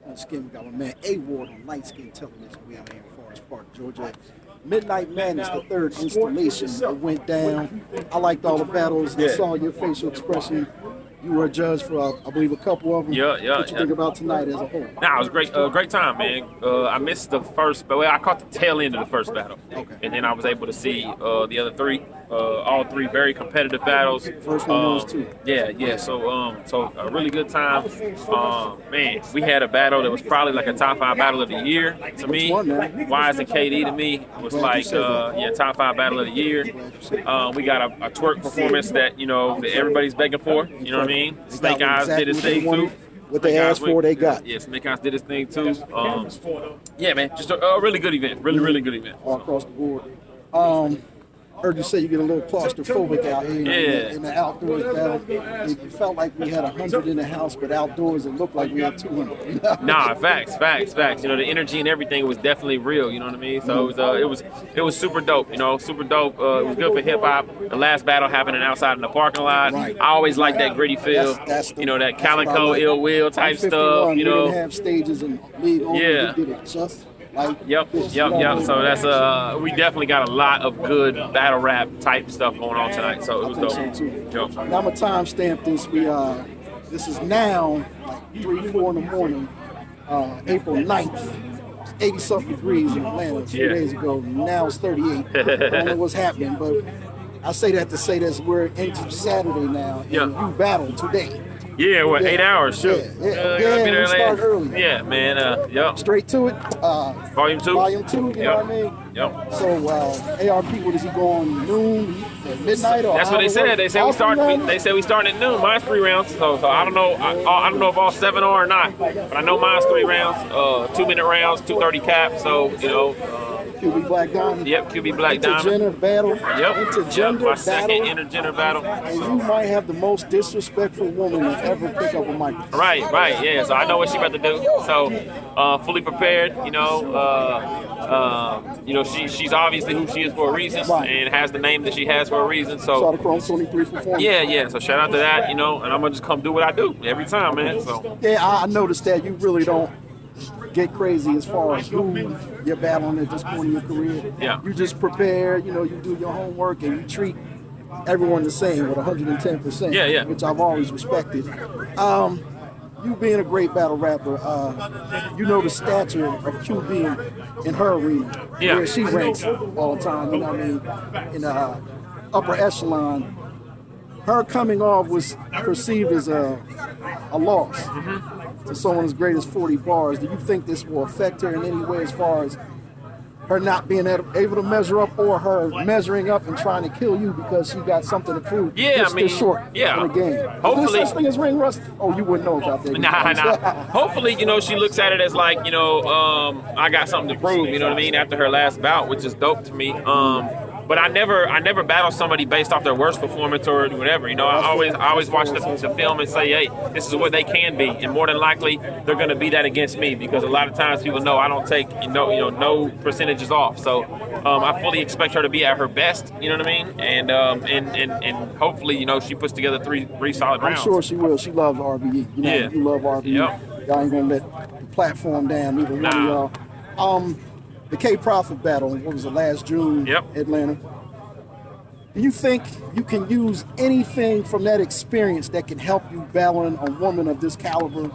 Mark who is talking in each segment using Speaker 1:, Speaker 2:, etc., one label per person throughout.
Speaker 1: On skin, we got my man A Ward on Light Skin Television. We out here in Forest Park, Georgia. Midnight Madness, the third installation. It went down. I liked all the battles. I saw your facial expression. You were a judge for, I believe, a couple of them. What you think about tonight as a whole?
Speaker 2: Nah, it was great. Great time, man. I missed the first, but I caught the tail end of the first battle, and then I was able to see the other three. All three very competitive battles.
Speaker 1: First one was too.
Speaker 2: Yeah. So a really good time. Man, we had a battle that was probably like a top 5 battle of the year to me. Wise and KD to me was like top 5 battle of the year. We got a twerk performance that that everybody's begging for. You know what I mean? Snake Eyes did his thing too.
Speaker 1: What they asked for, they got.
Speaker 2: Yeah, Snake Eyes did his thing too. Yeah, man, just a really good event. Really good event.
Speaker 1: All across the board. Heard you say you get a little claustrophobic out here in the outdoors battle. It felt like we had 100 in the house, but outdoors it looked like we had 200.
Speaker 2: Nah, facts. The energy and everything was definitely real. You know what I mean? So it was super dope. Super dope. It was good for hip hop. The last battle happening outside in the parking lot.
Speaker 1: Right.
Speaker 2: I always like that gritty feel.
Speaker 1: That's
Speaker 2: that Calico Ill Will type stuff.
Speaker 1: We didn't have stages and league on.
Speaker 2: Yeah.
Speaker 1: We did it just.
Speaker 2: Yep. So that's we definitely got a lot of good battle rap type stuff going on tonight. So it was dope.
Speaker 1: So too. Now I'm gonna timestamp this. This is now like 3-4 in the morning, April 9th. It's 80-something degrees in Atlanta a few days ago. Now it's 38. I don't know what's happening, but I say that to say this: we're into Saturday now, and you battle today.
Speaker 2: Yeah, 8 hours, sure.
Speaker 1: We start early.
Speaker 2: Yeah, man. Yep.
Speaker 1: Straight to it.
Speaker 2: Volume 2.
Speaker 1: Volume 2, you know what I mean?
Speaker 2: Yep.
Speaker 1: So, ARP, what is he going, noon, midnight, or
Speaker 2: that's what they said. They said we starting at noon. Mine's 3 rounds, so I don't know. I don't know if all 7 are or not, but I know mine's 3 rounds, 2-minute rounds, 2:30 cap. So
Speaker 1: QB Black Diamond.
Speaker 2: Yep, QB Black Diamond.
Speaker 1: Intergender battle.
Speaker 2: Yep.
Speaker 1: Intergender
Speaker 2: my second intergender battle.
Speaker 1: And you might have the most disrespectful woman to ever pick up a microphone.
Speaker 2: Right. Yeah. So I know what she's about to do. So fully prepared. She's obviously who she is for a reason, and has the name that she has for a reason. So
Speaker 1: saw the Chrome 23 performance.
Speaker 2: Yeah. So shout out to that. And I'm gonna just come do what I do every time, man. So
Speaker 1: I noticed that you really don't get crazy as far as who you're battling at this point in your career.
Speaker 2: Yeah.
Speaker 1: You just prepare, you do your homework, and you treat everyone the same with 110%.
Speaker 2: Yeah.
Speaker 1: Which I've always respected. You being a great battle rapper, you know the stature of QB in her arena, where she ranks all the time, in upper echelon. Her coming off was perceived as a loss to someone as great as 40 bars. Do you think this will affect her in any way as far as her not being able to measure up, or her measuring up and trying to kill you because she got something to prove? This short in the game.
Speaker 2: Hopefully,
Speaker 1: is there such thing as ring rust? Oh, you wouldn't know about that.
Speaker 2: Nah. Hopefully, she looks at it as like, I got something to prove. You know what I mean? After her last bout, which is dope to me. But I never battle somebody based off their worst performance or whatever. I always watch the film and say, hey, this is what they can be, and more than likely they're going to be that against me, because a lot of times people know I don't take no percentages off. So I fully expect her to be at her best. You know what I mean? And hopefully she puts together three solid rounds.
Speaker 1: I'm sure she will. She loves RBE. You love RBE.
Speaker 2: Yep.
Speaker 1: Y'all ain't gonna let the platform down, either one of y'all. The K-Profit battle, what was it, last June, Atlanta? Do you think you can use anything from that experience that can help you battling a woman of this caliber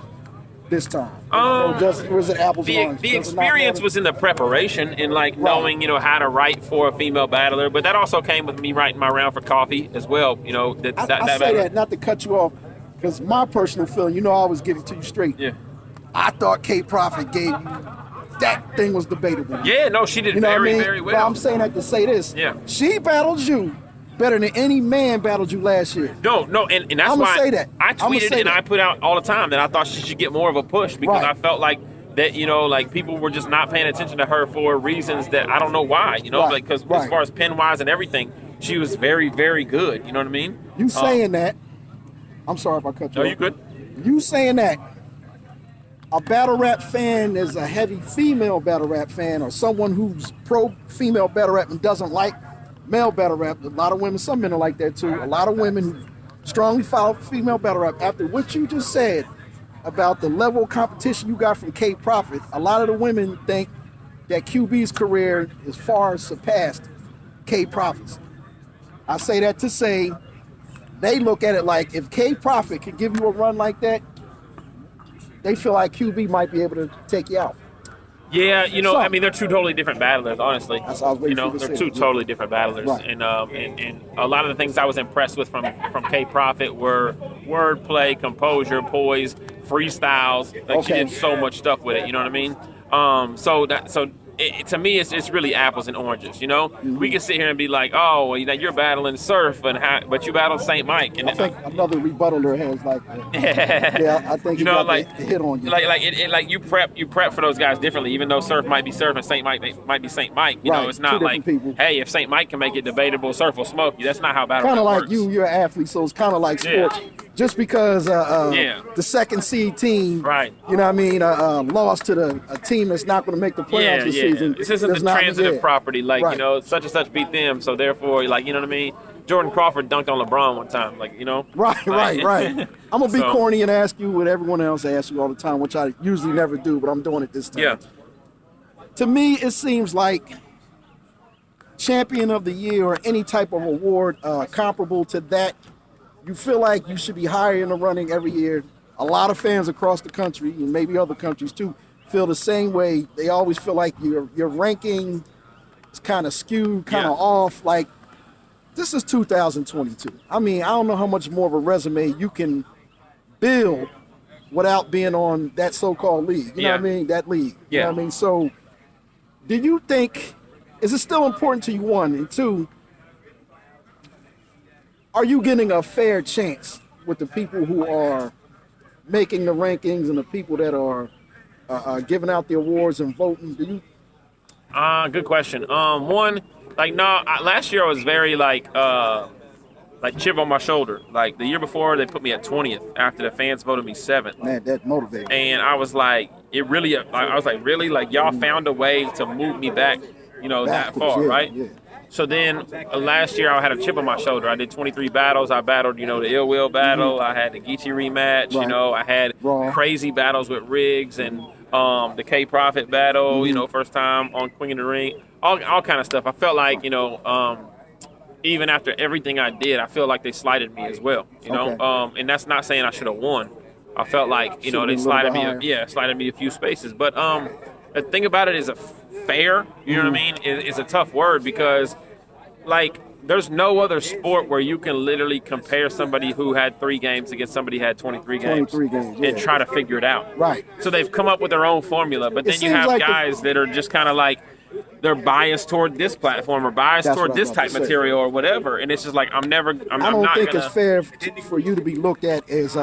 Speaker 1: this time? Or was it apples and oranges?
Speaker 2: The experience was in the preparation and knowing, how to write for a female battler, but that also came with me writing my round for Coffee as well.
Speaker 1: I say that not to cut you off, because my personal feeling, I always give it to you straight.
Speaker 2: Yeah.
Speaker 1: I thought K-Profit gave you. That thing was debatable.
Speaker 2: Yeah, no, she did very well.
Speaker 1: But I'm saying that to say this.
Speaker 2: Yeah.
Speaker 1: She battled you better than any man battled you last year.
Speaker 2: No, and that's
Speaker 1: I'm
Speaker 2: why
Speaker 1: say that.
Speaker 2: I tweeted and I put out all the time that I thought she should get more of a push, because I felt like that, people were just not paying attention to her for reasons that I don't know why, because as far as pen-wise and everything, she was very, very good. You know what I mean?
Speaker 1: You saying that, I'm sorry if I cut you off.
Speaker 2: No, you good.
Speaker 1: You saying that a battle rap fan is a heavy female battle rap fan, or someone who's pro-female battle rap and doesn't like male battle rap. A lot of women, some men are like that too. A lot of women who strongly follow female battle rap. After what you just said, about the level of competition you got from K Profit. A lot of the women think that QB's career is far surpassed K Profit's. I say that to say they look at it like if K Profit could give you a run like that, they feel like QB might be able to take you out.
Speaker 2: Yeah, you know, I mean, they're two totally different battlers, honestly.
Speaker 1: That's what I was waiting for you to
Speaker 2: they're
Speaker 1: say.
Speaker 2: two totally different battlers.
Speaker 1: Right.
Speaker 2: And a lot of the things I was impressed with from K Profit were wordplay, composure, poise, freestyles. Like she did so much stuff with it, you know what I mean? To me, it's really apples and oranges. You know, we can sit here and be like, "Oh, well, you're battling Surf, but you battled Saint Mike." And
Speaker 1: I think another rebuttaler has like, yeah, I think
Speaker 2: you know,
Speaker 1: got
Speaker 2: like
Speaker 1: the hit on you.
Speaker 2: Like you prep for those guys differently. Even though Surf might be Surf and Saint Mike might be Saint Mike. You know, it's not like,
Speaker 1: people.
Speaker 2: Hey, if Saint Mike can make it debatable, Surf will smoke you. That's not how battle
Speaker 1: kind of like
Speaker 2: works.
Speaker 1: you're an athlete, so it's kind of like sports. Just because the second seed team,
Speaker 2: right?
Speaker 1: You know what I mean, lost to a team that's not going to make the playoffs this season.
Speaker 2: This isn't the transitive property, like you know, such and such beat them, so therefore, like, you know what I mean. Jordan Crawford dunked on LeBron one time, like, you know.
Speaker 1: Right. I'm gonna be corny and ask you what everyone else asks you all the time, which I usually never do, but I'm doing it this time.
Speaker 2: Yeah.
Speaker 1: To me, it seems like champion of the year or any type of award comparable to that, you feel like you should be higher in the running every year. A lot of fans across the country, and maybe other countries too, feel the same way. They always feel like your ranking is kind of skewed, kind of off. Like, this is 2022. I mean, I don't know how much more of a resume you can build without being on that so-called league. You know what I mean? That league. You know what I mean? So, do you think, is it still important to you, one? And two, are you getting a fair chance with the people who are making the rankings and the people that are giving out the awards and voting? Do you?
Speaker 2: Good question. One, like, no, last year I was very like chip on my shoulder. Like, the year before, they put me at 20th after the fans voted me 7th.
Speaker 1: Man, that motivated.
Speaker 2: And I was like, I was like, really? Like, y'all found a way to move me back, you know, that far, right? Yeah. So then last year I had a chip on my shoulder. I did 23 battles. I battled, you know, the Ill Will battle. I had the Geechee rematch. You know, I had crazy battles with Riggs and the K Profit battle. You know, first time on Queen of the Ring. All kind of stuff. I felt like, you know, even after everything I did, I feel like they slighted me as well. You know, and that's not saying I should have won. I felt like, you know, they slighted me a few spaces. But the thing about it is fair, you know what I mean, is a tough word because, like, there's no other sport where you can literally compare somebody who had 3 games against somebody who had 23 games and try to figure it out.
Speaker 1: Right.
Speaker 2: So they've come up with their own formula, but then you have like guys that are just kind of like, they're biased toward this platform or biased toward this type material or whatever, and it's just like, I don't
Speaker 1: think it's fair for you to be looked at as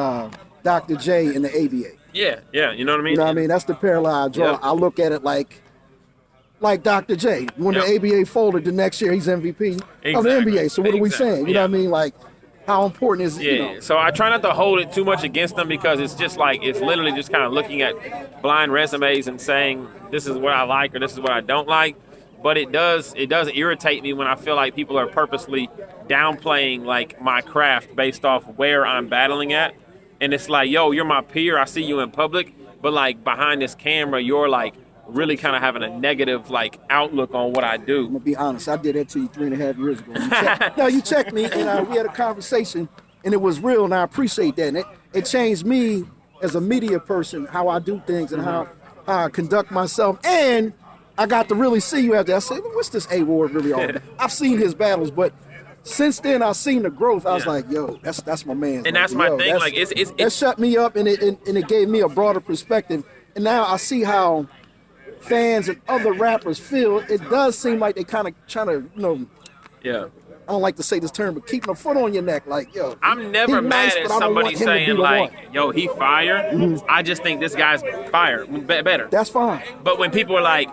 Speaker 1: Dr. J in the ABA.
Speaker 2: Yeah, you know what I mean?
Speaker 1: You know what I mean? That's the parallel I draw. I look at it like Dr. J. When the ABA folded the next year, he's MVP of the NBA. So what are we saying? You know what I mean? Like, how important is it? You know?
Speaker 2: So I try not to hold it too much against them because it's just like, it's literally just kind of looking at blind resumes and saying, this is what I like or this is what I don't like. But it does irritate me when I feel like people are purposely downplaying, like, my craft based off where I'm battling at. And it's like, yo, you're my peer. I see you in public. But, like, behind this camera, you're, like, really kind of having a negative, like, outlook on what I do.
Speaker 1: I'm going to be honest. I did that to you 3.5 years ago. You checked me, and we had a conversation, and it was real, and I appreciate that. And it changed me as a media person, how I do things and how I conduct myself. And I got to really see you out there. I said, what's this A-Ward really all about? I've seen his battles, but since then I've seen the growth. I was like, yo, that's my man.
Speaker 2: And that's my thing. Like,
Speaker 1: that shut me up, and it gave me a broader perspective. And now I see how fans and other rappers feel. It does seem like they kind of trying to, you know.
Speaker 2: Yeah.
Speaker 1: I don't like to say this term, but keeping a foot on your neck, like, yo.
Speaker 2: I'm never mad at somebody saying, like, yo, he fire. I just think this guy's fire better.
Speaker 1: That's fine.
Speaker 2: But when people are like,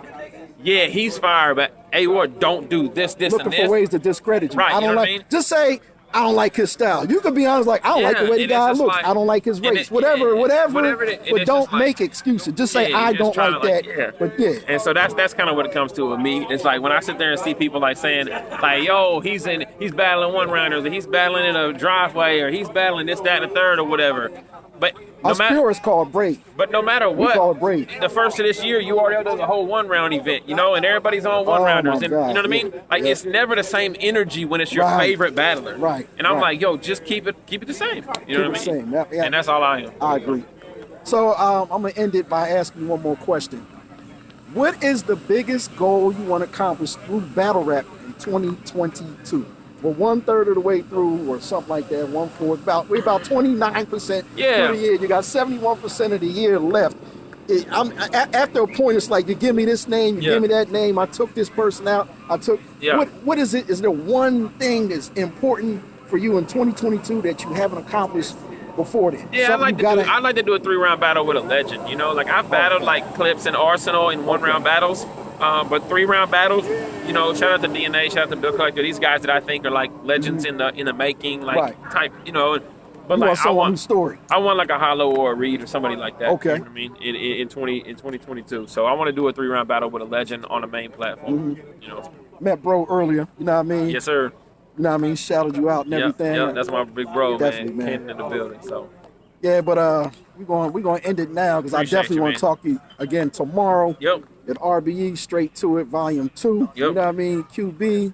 Speaker 2: yeah, he's fire, but A-Ward don't do this, and this.
Speaker 1: Looking for ways to discredit you.
Speaker 2: Right,
Speaker 1: I don't
Speaker 2: what I mean?
Speaker 1: Just say, I don't like his style. You could be honest, like, I don't like the way the guy looks. Like, I don't like his race. Whatever. But don't make excuses. Just say, I don't like that. But and
Speaker 2: so that's kind of what it comes to with me. It's like when I sit there and see people like saying, like, yo, he's battling one rounders, or he's battling in a driveway, or he's battling this, that, and the third, or whatever. But no
Speaker 1: Us purists call it brave.
Speaker 2: But no matter what,
Speaker 1: call it brave.
Speaker 2: the first of this year, URL does a whole 1-round event, you know, and everybody's on 1-rounders. And you know what I mean? Like, it's never the same energy when it's your favorite battler.
Speaker 1: Right.
Speaker 2: And I'm like, yo, just keep it the same. You know what I mean?
Speaker 1: Same.
Speaker 2: And that's all I am.
Speaker 1: I agree. So I'm going to end it by asking you one more question. What is the biggest goal you want to accomplish through battle rap in 2022? Well, 1/3 of the way through, or something like that. 1/4. We're about 29% through the year. You got 71% of the year left. After a point, it's like you give me this name, you give me that name. I took this person out. What is it? Is there one thing that's important for you in 2022 that you haven't accomplished before then?
Speaker 2: Yeah, I'd like to do a 3-round battle with a legend. You know, like I've battled like Clips and Arsenal in 1-round battles. But 3-round battles, you know, shout out to DNA, shout out to Bill Collector, these guys that I think are like legends in the making, like type, you know. But
Speaker 1: you
Speaker 2: like
Speaker 1: I
Speaker 2: want like a Hollow or a Reed or somebody like that.
Speaker 1: Okay.
Speaker 2: You know what I mean? In 2022. So I want to do a 3-round battle with a legend on a main platform. You know.
Speaker 1: Met bro earlier, you know what I mean?
Speaker 2: Yes, sir.
Speaker 1: You know what I mean? Shouted you out and everything.
Speaker 2: Yeah, that's my big bro,
Speaker 1: definitely,
Speaker 2: man. Came in the building, so.
Speaker 1: Yeah, but we're going to end it now because I definitely want to talk to you again tomorrow.
Speaker 2: Yep.
Speaker 1: At RBE, Straight to It, Volume 2. Yep. You know what I mean? QB.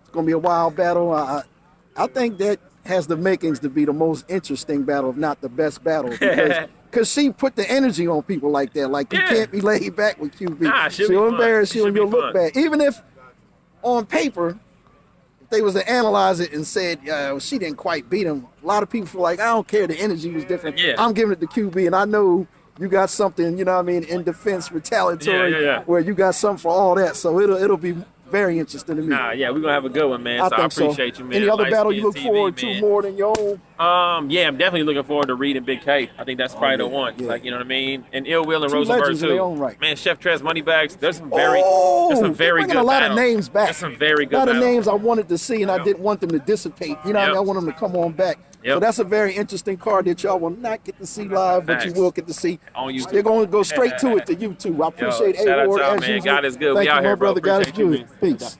Speaker 1: It's going to be a wild battle. I think that has the makings to be the most interesting battle, if not the best battle. Because she put the energy on people like that. Like, you can't be laid back with QB.
Speaker 2: Nah,
Speaker 1: she'll embarrass you and you'll look bad. Even if, on paper, if they was to analyze it and said, she didn't quite beat him, a lot of people feel like, I don't care, the energy was different. Yeah. I'm giving it to QB, and I know you got something, you know what I mean, in defense, retaliatory, where you got something for all that. So it'll be very interesting to me.
Speaker 2: Nah, yeah, we're going to have a good one, man. I appreciate you, man.
Speaker 1: Any other battle you look forward to more than your own?
Speaker 2: Yeah, I'm definitely looking forward to Reed and Big K. I think that's probably the one. Yeah. Like, you know what I mean? And Ill Will and Rosenberg, too.
Speaker 1: Right.
Speaker 2: Man, Chef Trez, Moneybags, there's some very good battles.
Speaker 1: A lot of names back.
Speaker 2: There's some very good
Speaker 1: A lot of
Speaker 2: battles.
Speaker 1: names I wanted to see, and I didn't want them to dissipate. You know what I mean? I want them to come on back. So that's a very interesting card that y'all will not get to see live, but you will get to see. You're going to go straight to it to YouTube. I appreciate A-Ward as usual.
Speaker 2: God is good.
Speaker 1: Thank
Speaker 2: we
Speaker 1: you,
Speaker 2: out here,
Speaker 1: brother. God is good. Peace.